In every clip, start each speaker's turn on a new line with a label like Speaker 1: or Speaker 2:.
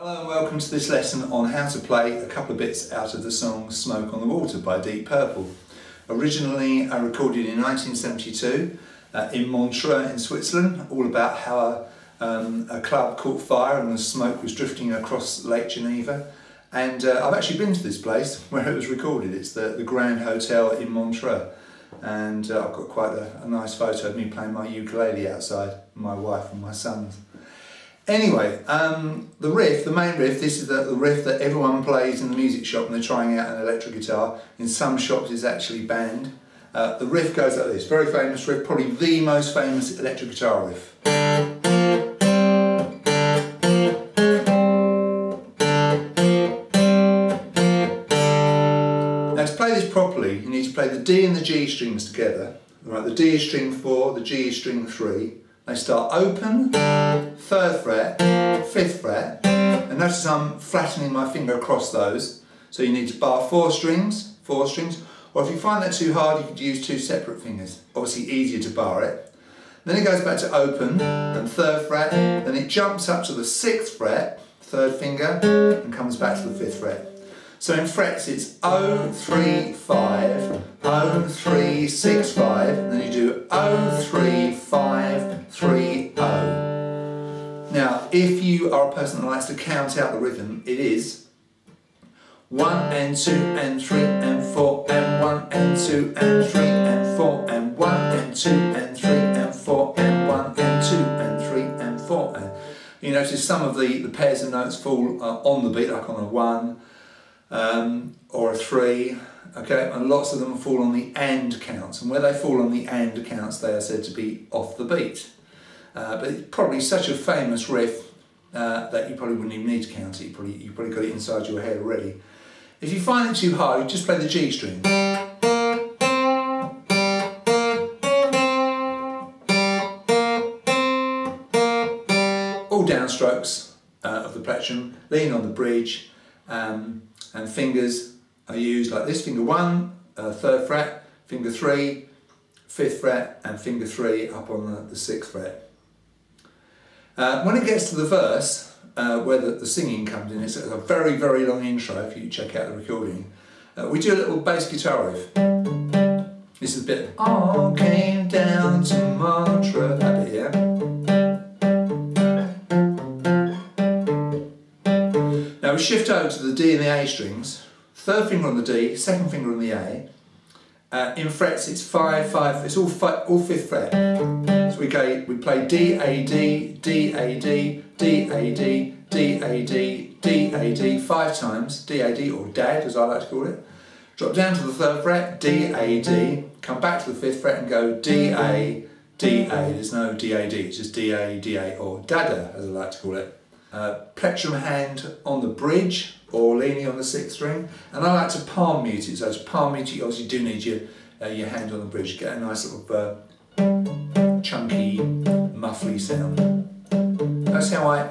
Speaker 1: Hello and welcome to this lesson on how to play a couple of bits out of the song Smoke on the Water by Deep Purple. Originally recorded in 1972 in Montreux in Switzerland, all about how a club caught fire and the smoke was drifting across Lake Geneva. And I've actually been to this place where it was recorded. It's the Grand Hotel in Montreux. And I've got quite a nice photo of me playing my ukulele outside, my wife and my sons. Anyway, the riff, the main riff, this is the riff that everyone plays in the music shop when they're trying out an electric guitar. In some shops it's actually banned. The riff goes like this, very famous riff, probably the most famous electric guitar riff. Now to play this properly, you need to play the D and the G strings together. Right, the D is string 4, the G is string 3. They start open, 3rd fret, 5th fret, and notice I'm flattening my finger across those. So you need to bar 4 strings, or if you find that too hard you could use 2 separate fingers. Obviously easier to bar it. Then it goes back to open and 3rd fret, then it jumps up to the 6th fret, 3rd finger, and comes back to the 5th fret. So in frets it's 0, 3, 5, 0, 3, 6, 5, and then you do 0, 3, 5, 3, 0. Now if you are a person that likes to count out the rhythm, it is 1 and 2 and 3 and 4 and 1 and 2 and 3 and 4 and 1 and 2 and 3 and 4 and 1 and 2 and 3 and 4. And you notice some of the pairs of notes fall on the beat, like on a 1 or a 3, okay, and lots of them fall on the and counts, and where they fall on the and counts they are said to be off the beat. But it's probably such a famous riff that you probably wouldn't even need to count it. You probably got it inside your head already. If you find it too hard, you just play the G string. All downstrokes of the plectrum, lean on the bridge, and fingers are used like this: finger 1, 3rd fret, finger 3, 5th fret, and finger 3 up on the 6th fret. When it gets to the verse, where the singing comes in, it's a very, very long intro if you check out the recording. We do a little bass guitar riff. This is a bit, all came down to Montreux, that bit here. Now we shift over to the D and the A strings. 3rd finger on the D, 2nd finger on the A. In frets it's 5, 5, it's all 5th fret. So we play D, A, D, D, A, D, D, A, D, D, A, D, D, A, D 5 times, D, A, D, or DAD as I like to call it. Drop down to the 3rd fret, D, A, D, come back to the 5th fret and go D, A, D, A. There's no D, A, D, it's just D, A, D, A, or Dada as I like to call it. Plectrum hand on the bridge or leaning on the 6th string, and I like to palm mute it. So to palm mute it, you obviously do need your hand on the bridge. Get a nice little chunky, muffly sound. That's how I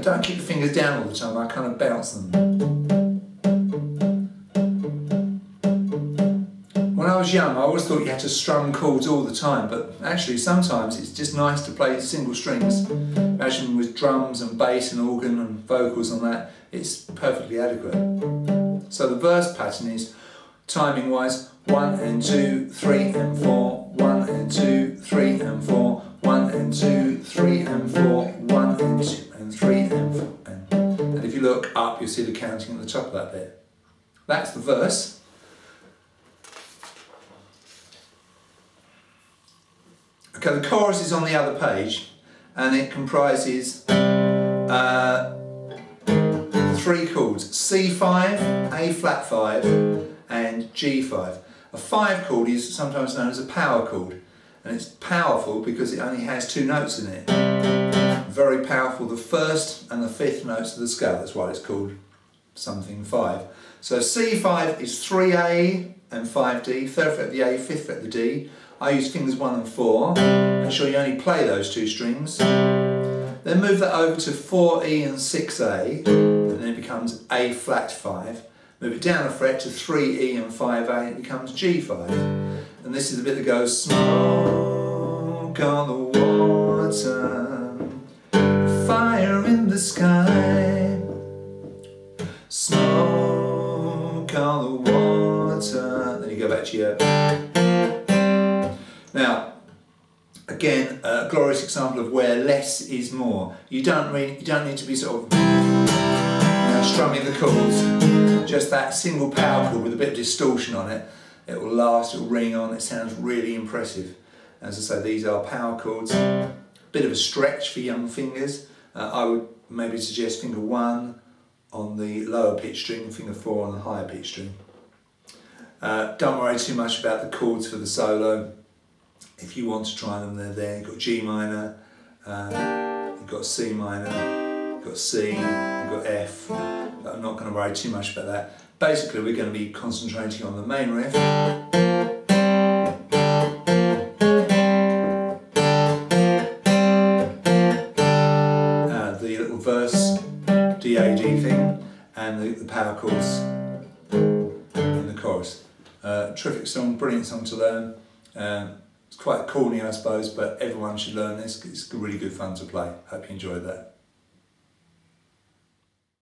Speaker 1: don't keep the fingers down all the time. I kind of bounce them. When I was young, I always thought you had to strum chords all the time, but actually sometimes it's just nice to play single strings. Imagine with drums and bass and organ and vocals on that, it's perfectly adequate. So the verse pattern is, timing wise, 1 and 2, 3 and 4, 1 and 2, 3 and 4, 1 and 2, 3 and 4, 1 and 2 and 3 and 4. And if you look up, you'll see the counting at the top of that bit. That's the verse. Okay, the chorus is on the other page, and it comprises 3 chords: C5, A flat 5, and G5. A 5 chord is sometimes known as a power chord, and it's powerful because it only has 2 notes in it. Very powerful, the 1st and the 5th notes of the scale, that's why it's called something 5. So C5 is 3A and 5D, 3rd fret of the A, 5th fret of the D. I use fingers 1 and 4, make sure you only play those 2 strings. Then move that over to 4E and 6A, and then it becomes A flat 5. Move it down a fret to 3E and 5A, and it becomes G5. And this is the bit that goes, smoke on the water, fire in the sky. arpeggio. Now, again, a glorious example of where less is more. You don't need to be sort of strumming the chords. Just that single power chord with a bit of distortion on it. It will last, it will ring on, it sounds really impressive. As I say, these are power chords. Bit of a stretch for young fingers. I would maybe suggest finger 1 on the lower pitch string, finger 4 on the higher pitch string. Don't worry too much about the chords for the solo. If you want to try them, they're there. You've got G minor, you've got C minor, you've got C, you've got F. But I'm not going to worry too much about that. Basically, we're going to be concentrating on the main riff. The little verse, D-A-D thing, and the power chords in the chorus. Terrific song, brilliant song to learn. It's quite corny, I suppose, but everyone should learn this. It's really good fun to play. Hope you enjoyed that.